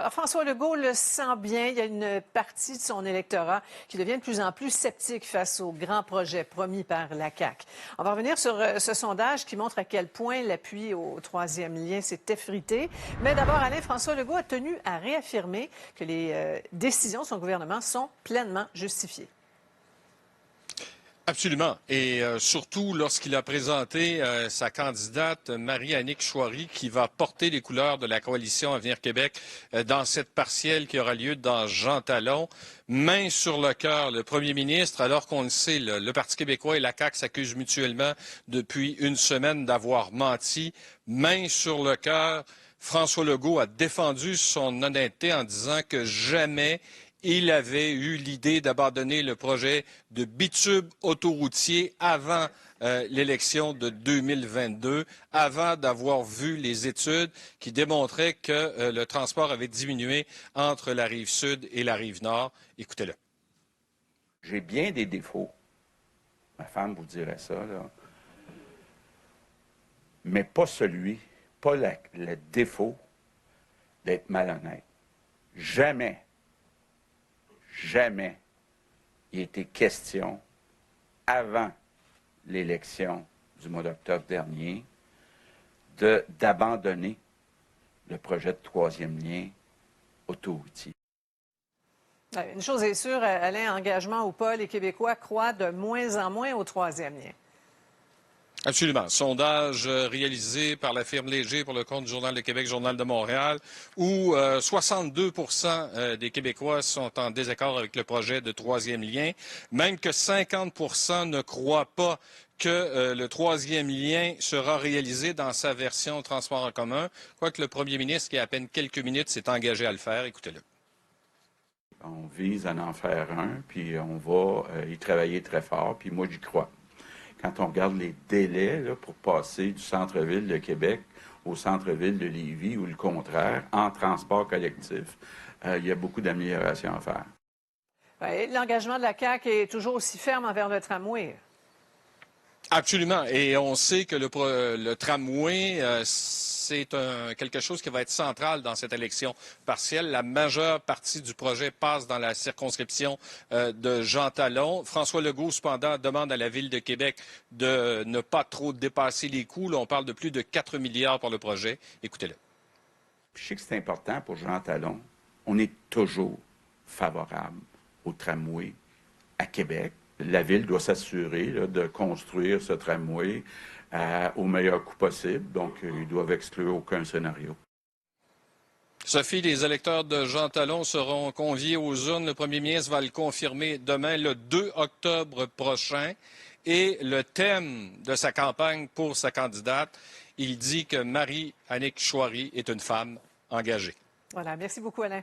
Alors, François Legault le sent bien. Il y a une partie de son électorat qui devient de plus en plus sceptique face aux grands projets promis par la CAQ. On va revenir sur ce sondage qui montre à quel point l'appui au troisième lien s'est effrité. Mais d'abord, Alain, François Legault a tenu à réaffirmer que les décisions de son gouvernement sont pleinement justifiées. Absolument. Et surtout lorsqu'il a présenté sa candidate Marie-Annick Chouari qui va porter les couleurs de la coalition Avenir Québec dans cette partielle qui aura lieu dans Jean Talon. Main sur le cœur, le premier ministre, alors qu'on le sait, le Parti québécois et la CAQ s'accusent mutuellement depuis une semaine d'avoir menti. Main sur le cœur, François Legault a défendu son honnêteté en disant que jamais il avait eu l'idée d'abandonner le projet de bitube autoroutier avant l'élection de 2022, avant d'avoir vu les études qui démontraient que le transport avait diminué entre la rive sud et la rive nord. Écoutez-le. J'ai bien des défauts. Ma femme vous dirait ça, là. Mais pas le défaut d'être malhonnête. Jamais il était question, avant l'élection du mois d'octobre dernier, d'abandonner le projet de troisième lien autoroutier. Une chose est sûre, Alain, engagement ou pas, les Québécois croient de moins en moins au troisième lien. Absolument. Sondage réalisé par la firme Léger pour le compte du Journal de Québec, Journal de Montréal, où 62 des Québécois sont en désaccord avec le projet de troisième lien, même que 50 ne croient pas que le troisième lien sera réalisé dans sa version transport en commun, quoique le premier ministre, qui a à peine quelques minutes, s'est engagé à le faire. Écoutez-le. On vise à en faire un, puis on va y travailler très fort, puis moi, j'y crois. Quand on regarde les délais là, pour passer du centre-ville de Québec au centre-ville de Lévis ou le contraire, en transport collectif, il y a beaucoup d'améliorations à faire. Ouais, l'engagement de la CAQ est toujours aussi ferme envers le tramway. Absolument. Et on sait que le tramway, c'est quelque chose qui va être central dans cette élection partielle. La majeure partie du projet passe dans la circonscription de Jean Talon. François Legault, cependant, demande à la Ville de Québec de ne pas trop dépasser les coûts. Là, on parle de plus de 4 milliards pour le projet. Écoutez-le. Je sais que c'est important pour Jean Talon. On est toujours favorable au tramway à Québec. La Ville doit s'assurer de construire ce tramway au meilleur coût possible. Donc, ils doivent exclure aucun scénario. Sophie, les électeurs de Jean Talon seront conviés aux urnes. Le premier ministre va le confirmer demain, le 2 octobre prochain. Et le thème de sa campagne pour sa candidate, il dit que Marie-Annick Chouari est une femme engagée. Voilà. Merci beaucoup, Alain.